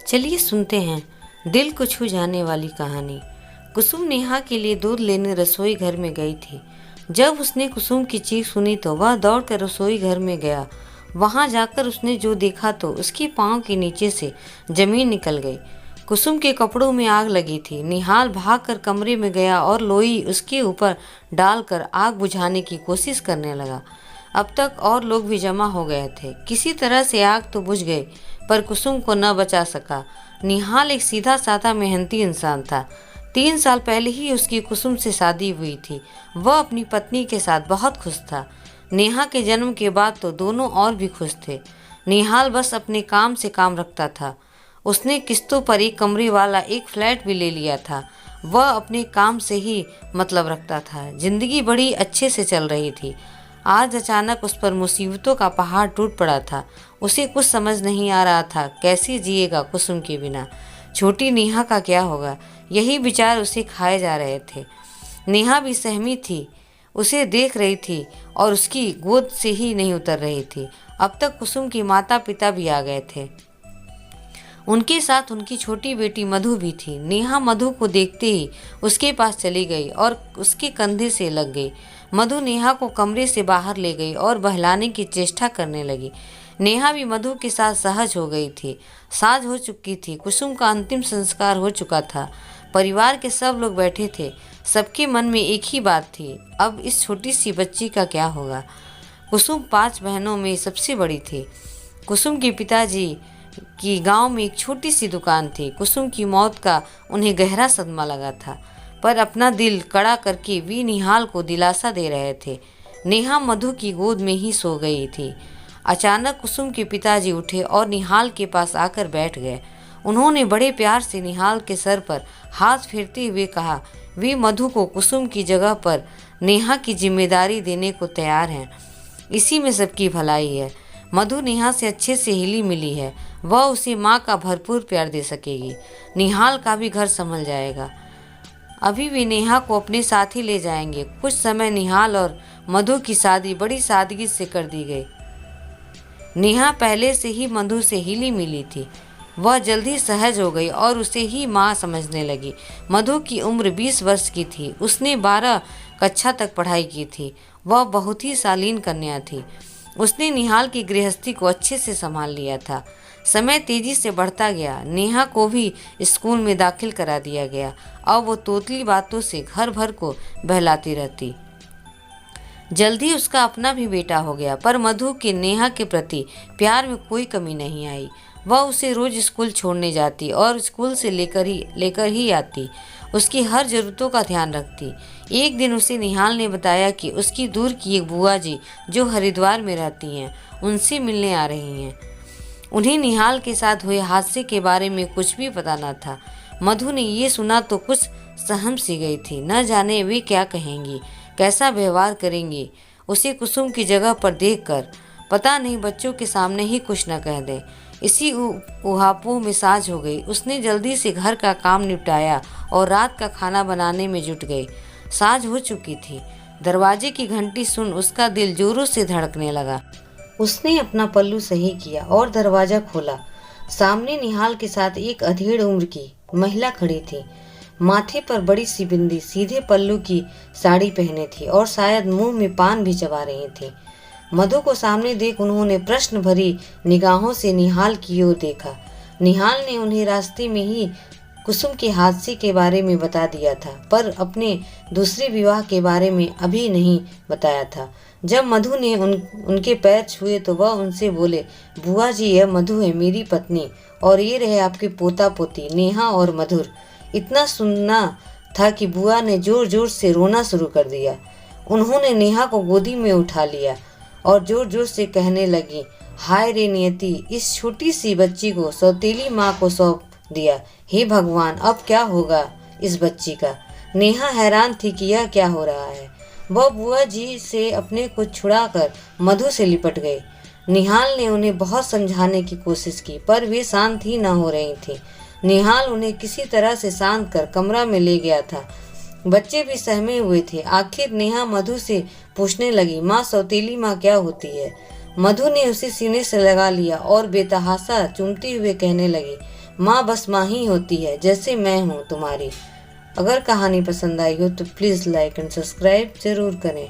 चलिए सुनते हैं दिल को छू जाने वाली कहानी। कुसुम नेहा के लिए दूध लेने रसोई घर में गई थी। जब उसने कुसुम की चीख सुनी तो वह दौड़कर रसोई घर में गया। वहां जाकर उसने जो देखा तो उसके पांव के नीचे से जमीन निकल गई। कुसुम के कपड़ों में आग लगी थी। निहाल भागकर कमरे में गया और लोई उसके ऊपर डालकर आग बुझाने की कोशिश करने लगा। अब तक और लोग भी जमा हो गए थे। किसी तरह से आग तो बुझ गई, पर कुसुम को न बचा सका। निहाल एक सीधा साधा मेहनती इंसान था। 3 साल पहले ही उसकी कुसुम से शादी हुई थी। वह अपनी पत्नी के साथ बहुत खुश था। नेहा के जन्म के बाद तो दोनों और भी खुश थे। निहाल बस अपने काम से काम रखता था। उसने किस्तों पर एक कमरे वाला एक फ्लैट भी ले लिया था। वह अपने काम से ही मतलब रखता था। जिंदगी बड़ी अच्छे से चल रही थी। आज अचानक उस पर मुसीबतों का पहाड़ टूट पड़ा था। उसे कुछ समझ नहीं आ रहा था, कैसे जिएगा कुसुम के बिना। छोटी नेहा का क्या होगा, यही विचार उसे खाए जा रहे थे। नेहा भी सहमी थी, उसे देख रही थी और उसकी गोद से ही नहीं उतर रही थी। अब तक कुसुम के माता पिता भी आ गए थे। उनके साथ उनकी छोटी बेटी मधु भी थी। नेहा मधु को देखते ही उसके पास चली गई और उसके कंधे से लग गई। मधु नेहा को कमरे से बाहर ले गई और बहलाने की चेष्टा करने लगी। नेहा भी मधु के साथ सहज हो गई थी। साझ हो चुकी थी। कुसुम का अंतिम संस्कार हो चुका था। परिवार के सब लोग बैठे थे। सबके मन में एक ही बात थी, अब इस छोटी सी बच्ची का क्या होगा। कुसुम 5 बहनों में सबसे बड़ी थी। कुसुम के पिताजी की गांव में एक छोटी सी दुकान थी। कुसुम की मौत का उन्हें गहरा सदमा लगा था, पर अपना दिल कड़ा करके वे निहाल को दिलासा दे रहे थे। नेहा मधु की गोद में ही सो गई थी। अचानक कुसुम के पिताजी उठे और निहाल के पास आकर बैठ गए। उन्होंने बड़े प्यार से निहाल के सर पर हाथ फेरते हुए कहा, वे मधु को कुसुम की जगह पर नेहा की जिम्मेदारी देने को तैयार हैं। इसी में सबकी भलाई है। मधु नेहा से अच्छे से हिली मिली है। वह उसे माँ का भरपूर प्यार दे सकेगी। निहाल का भी घर संभल जाएगा। अभी भी नेहा को अपने साथ ही ले जाएंगे। कुछ समय निहाल और मधु की शादी बड़ी सादगी से कर दी गई। नेहा पहले से ही मधु से हिली मिली थी। वह जल्दी सहज हो गई और उसे ही माँ समझने लगी। मधु की उम्र 20 वर्ष की थी। उसने 12 कक्षा तक पढ़ाई की थी। वह बहुत ही शालीन कन्या थी। उसने निहाल की गृहस्थी को अच्छे से संभाल लिया था। समय तेजी से बढ़ता गया। नेहा को भी स्कूल में दाखिल करा दिया गया। अब वो तोतली बातों से घर भर को बहलाती रहती। जल्दी उसका अपना भी बेटा हो गया, पर मधु के नेहा के प्रति प्यार में कोई कमी नहीं आई। वह उसे रोज स्कूल छोड़ने जाती और स्कूल से लेकर ही आती। उसकी हर जरूरतों का ध्यान रखती। एक दिन उसे निहाल ने बताया कि उसकी दूर की एक बुआ जी जो हरिद्वार में रहती हैं, उनसे मिलने आ रही हैं। उन्हें निहाल के साथ हुए हादसे के बारे में कुछ भी पता न था। मधु ने ये सुना तो कुछ सहम सी गई थी। न जाने वे क्या कहेंगी, कैसा व्यवहार करेंगी। उसे कुसुम की जगह पर देखकर पता नहीं बच्चों के सामने ही कुछ न कह दे। इसी उहापों में साझ हो गई। उसने जल्दी से घर का काम निपटाया और रात का खाना बनाने में जुट गई। साझ हो चुकी थी। दरवाजे की घंटी सुन उसका दिल जोरों से धड़कने लगा। उसने अपना पल्लू सही किया और दरवाजा खोला। सामने निहाल के साथ एक अधेड़ उम्र की महिला खड़ी थी। माथे पर बड़ी सी बिंदी, सीधे पल्लू की साड़ी पहने थी और शायद मुंह में पान भी चबा रही थी। मधु को सामने देख उन्होंने प्रश्न भरी निगाहों से निहाल की ओर देखा। निहाल ने उन्हें रास्ते में ही कुसुम के हादसे के बारे में बता दिया था, पर अपने दूसरे विवाह के बारे में अभी नहीं बताया था। जब मधु ने उनके पैर छुए तो वह उनसे बोले, बुआ जी, यह मधु है मेरी पत्नी, और ये रहे आपके पोता पोती नेहा और मधुर। इतना सुनना था कि बुआ ने जोर जोर से रोना शुरू कर दिया। उन्होंने नेहा को गोदी में उठा लिया और जोर जोर से कहने लगी, हाय रे नियति, इस छोटी सी बच्ची को सौतेली माँ को सौंप दिया। हे भगवान, अब क्या होगा इस बच्ची का। नेहा हैरान थी कि यह क्या हो रहा है। वह बुआ जी से अपने को छुड़ाकर मधु से लिपट गई। निहाल ने उन्हें बहुत समझाने की कोशिश की, पर वे शांत ही न हो रही थी। निहाल उन्हें किसी तरह से शांत कर कमरा में ले गया था। बच्चे भी सहमे हुए थे। आखिर नेहा मधु से पूछने लगी, माँ, सौतेली माँ क्या होती है। मधु ने उसे सीने से लगा लिया और बेतहासा चूमते हुए कहने लगी, माँ बस माँ ही होती है, जैसे मैं हूँ तुम्हारी। अगर कहानी पसंद आई हो तो प्लीज़ लाइक एंड सब्सक्राइब ज़रूर करें।